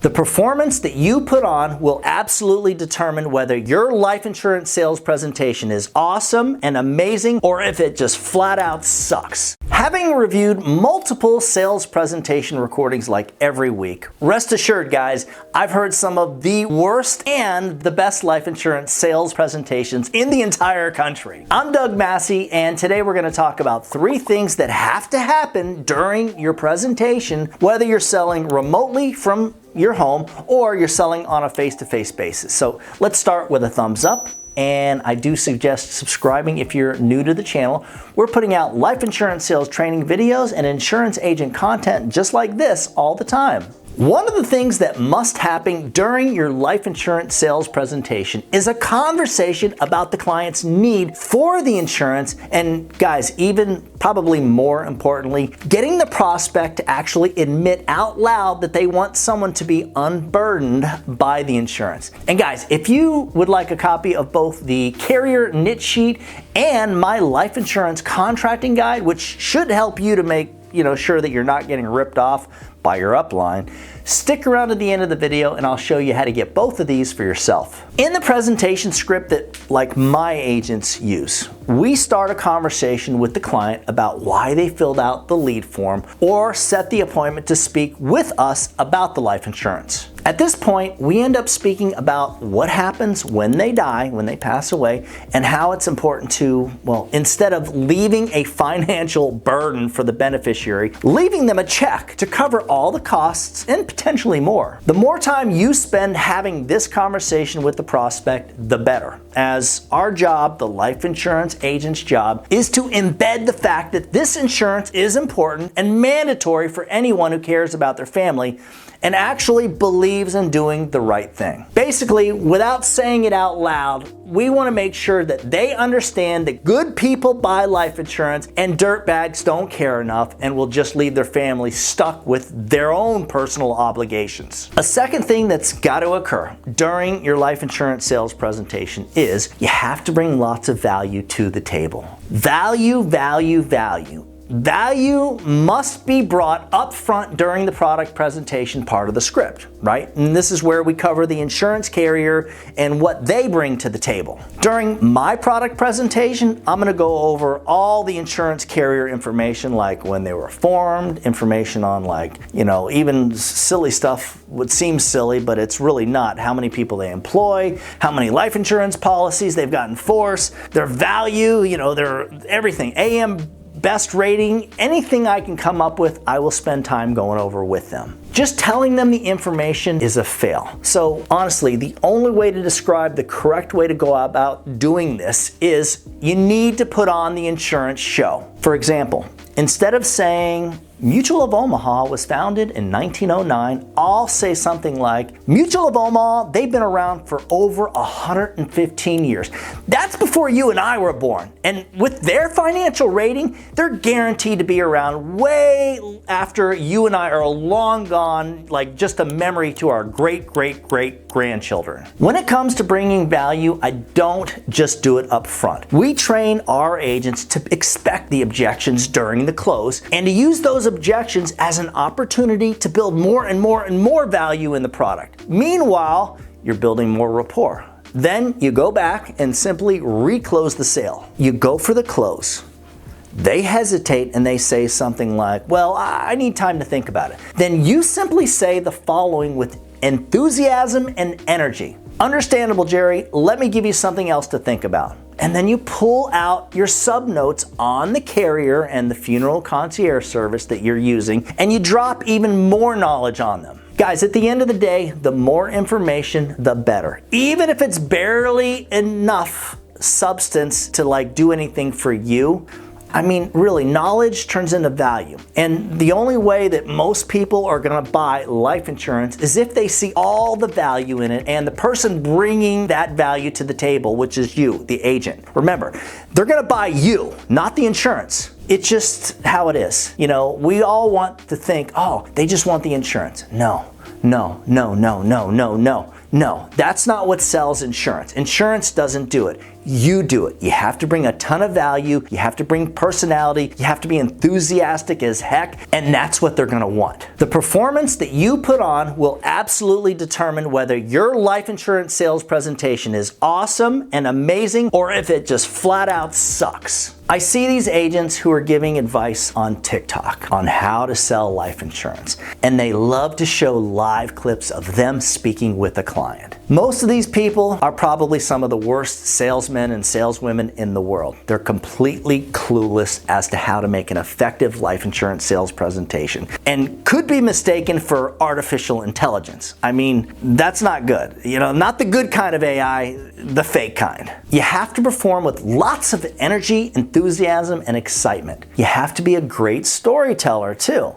The performance that you put on will absolutely determine whether your life insurance sales presentation is awesome and amazing or if it just flat out sucks. Having reviewed multiple sales presentation recordings like every week, rest assured guys, I've heard some of the worst and the best life insurance sales presentations in the entire country. I'm Doug Massi, and today we're going to talk about 3 things that have to happen during your presentation, whether you're selling remotely from your home or you're selling on a face-to-face basis. So let's start with a thumbs up. And I do suggest subscribing if you're new to the channel. We're putting out life insurance sales training videos and insurance agent content just like this all the time. One of the things that must happen during your life insurance sales presentation is a conversation about the client's need for the insurance, and guys, even probably more importantly, getting the prospect to actually admit out loud that they want someone to be unburdened by the insurance. And guys, if you would like a copy of both the carrier niche sheet and my life insurance contracting guide, which should help you to make sure that you're not getting ripped off by your upline, stick around to the end of the video and I'll show you how to get both of these for yourself. In the presentation script that like my agents use, we start a conversation with the client about why they filled out the lead form or set the appointment to speak with us about the life insurance. At this point, we end up speaking about what happens when they die, when they pass away, and how it's important to, well, instead of leaving a financial burden for the beneficiary, leaving them a check to cover all the costs and potentially more. The more time you spend having this conversation with the prospect, the better. As our job, the life insurance agent's job, is to embed the fact that this insurance is important and mandatory for anyone who cares about their family and actually believes in doing the right thing. Basically, without saying it out loud, we want to make sure that they understand that good people buy life insurance and dirtbags don't care enough and will just leave their family stuck with their own personal obligations. A second thing that's got to occur during your life insurance sales presentation is you have to bring lots of value to the table. Value, value, value. Value must be brought up front during the product presentation part of the script, right? And this is where we cover the insurance carrier and what they bring to the table. During my product presentation, I'm going to go over all the insurance carrier information, like when they were formed, information on even silly stuff would seem silly, but it's really not. How many people they employ, how many life insurance policies they've got in force, their value, their everything, AM best rating, anything I can come up with, I will spend time going over with them. Just telling them the information is a fail. So honestly, the only way to describe the correct way to go about doing this is you need to put on the insurance show. For example, instead of saying Mutual of Omaha was founded in 1909, I'll say something like, Mutual of Omaha, they've been around for over 115 years. That's before you and I were born. And with their financial rating, they're guaranteed to be around way after you and I are long gone, like just a memory to our great, great, great grandchildren. When it comes to bringing value, I don't just do it up front. We train our agents to expect the objections during the close and to use those objections as an opportunity to build more and more and more value in the product. Meanwhile, you're building more rapport. Then you go back and simply reclose the sale. You go for the close. They hesitate and they say something like, well, I need time to think about it. Then you simply say the following with enthusiasm and energy. Understandable, Jerry. Let me give you something else to think about. And then you pull out your subnotes on the carrier and the funeral concierge service that you're using, and you drop even more knowledge on them. Guys, at the end of the day, the more information, the better. Even if it's barely enough substance to do anything for you, I mean, really, knowledge turns into value. And the only way that most people are gonna buy life insurance is if they see all the value in it and the person bringing that value to the table, which is you, the agent. Remember, they're gonna buy you, not the insurance. It's just how it is. We all want to think, oh, they just want the insurance. No, no, no, no, no, no, no. No, that's not what sells insurance. Insurance doesn't do it. you do it. You have to bring a ton of value, you have to bring personality, you have to be enthusiastic as heck, and that's what they're gonna want. The performance that you put on will absolutely determine whether your life insurance sales presentation is awesome and amazing or if it just flat out sucks. I see these agents who are giving advice on TikTok on how to sell life insurance, and they love to show live clips of them speaking with a client. Most of these people are probably some of the worst salesmen and saleswomen in the world. They're completely clueless as to how to make an effective life insurance sales presentation and could be mistaken for artificial intelligence. I mean, that's not good. You know, not the good kind of AI, the fake kind. You have to perform with lots of energy, enthusiasm, and excitement. You have to be a great storyteller too.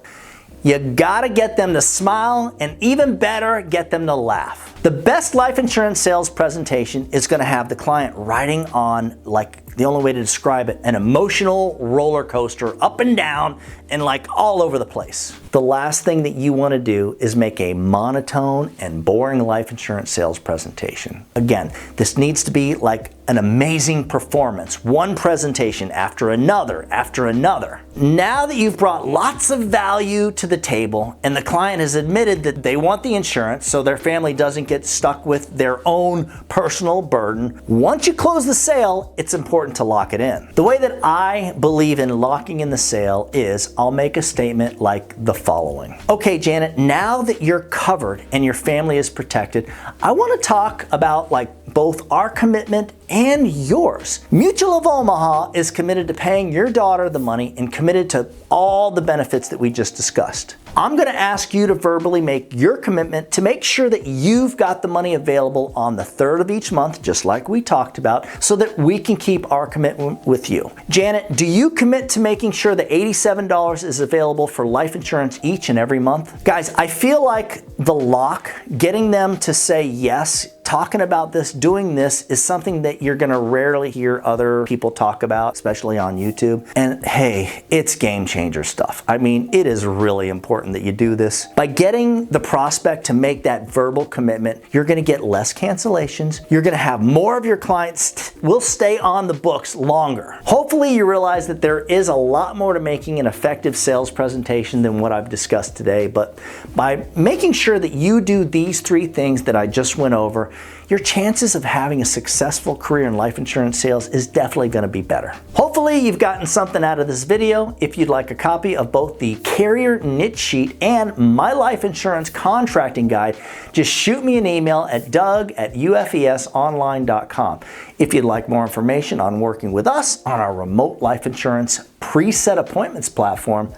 You gotta get them to smile, and even better, get them to laugh. The best life insurance sales presentation is gonna have the client riding on, like, the only way to describe it, an emotional roller coaster up and down and like all over the place. The last thing that you want to do is make a monotone and boring life insurance sales presentation. Again, this needs to be like an amazing performance, one presentation after another after another. Now that you've brought lots of value to the table and the client has admitted that they want the insurance so their family doesn't get stuck with their own personal burden, once you close the sale, it's important to lock it in. The way that I believe in locking in the sale is I'll make a statement like the following. Okay, Janet, now that you're covered and your family is protected, I want to talk about like both our commitment and yours. Mutual of Omaha is committed to paying your daughter the money and committed to all the benefits that we just discussed. I'm going to ask you to verbally make your commitment to make sure that you've got the money available on the 3rd of each month, just like we talked about, so that we can keep our commitment with you. Janet, do you commit to making sure that $87 is available for life insurance each and every month? Guys, I feel like the lock, getting them to say yes, talking about this, doing this is something that you're gonna rarely hear other people talk about, especially on YouTube. And hey, it's game changer stuff. I mean, it is really important that you do this. By getting the prospect to make that verbal commitment, you're gonna get less cancellations. You're gonna have more of your clients will stay on the books longer. Hopefully you realize that there is a lot more to making an effective sales presentation than what I've discussed today, but by making sure that you do these 3 things that I just went over, your chances of having a successful career in life insurance sales is definitely going to be better. Hopefully you've gotten something out of this video. If you'd like a copy of both the carrier niche sheet and my life insurance contracting guide, just shoot me an email at doug@ufesonline.com. If you'd like more information on working with us on our remote life insurance preset appointments platform,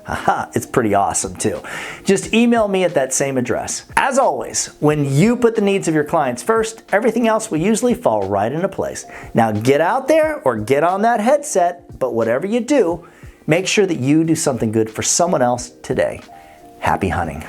it's pretty awesome too. Just email me at that same address. As always, when you put the needs of your clients first, everything else will usually fall right into place. Now get out there or get on that headset, but whatever you do, make sure that you do something good for someone else today. Happy hunting.